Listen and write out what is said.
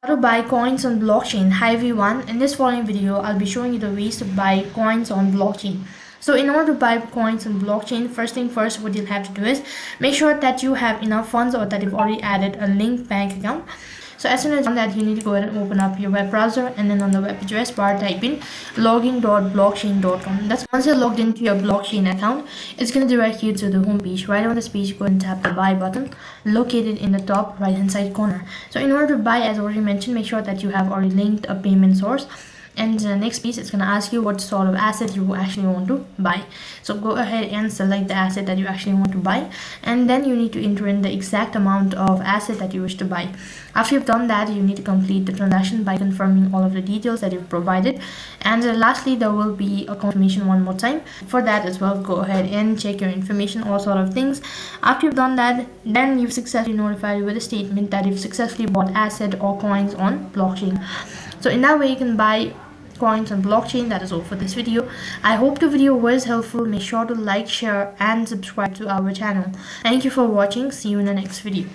How to buy coins on blockchain. Hi everyone, in this following video I'll be showing you the ways to buy coins on blockchain. So in order to buy coins on blockchain, first thing first, what you'll have to do is make sure that you have enough funds or that you've already added a linked bank account. So as soon as you've done that, you need to go ahead and open up your web browser, and then on the web address bar type in login.blockchain.com. That's once you're logged into your blockchain account, it's going to direct you to the home page. Right on this page, go and tap the buy button located in the top right hand side corner. So in order to buy, as already mentioned, make sure that you have already linked a payment source. And the next piece, it's going to ask you what sort of asset you actually want to buy. So go ahead and select the asset that you actually want to buy, and then you need to enter in the exact amount of asset that you wish to buy. After you've done that, you need to complete the transaction by confirming all of the details that you've provided. And lastly, there will be a confirmation one more time. For that as well, go ahead and check your information, all sort of things. After you've done that, then you've successfully notified you with a statement that you've successfully bought asset or coins on blockchain. So in that way, you can buy coins on blockchain. That is all for this video. I hope the video was helpful. Make sure to like, share and subscribe to our channel. Thank you for watching. See you in the next video.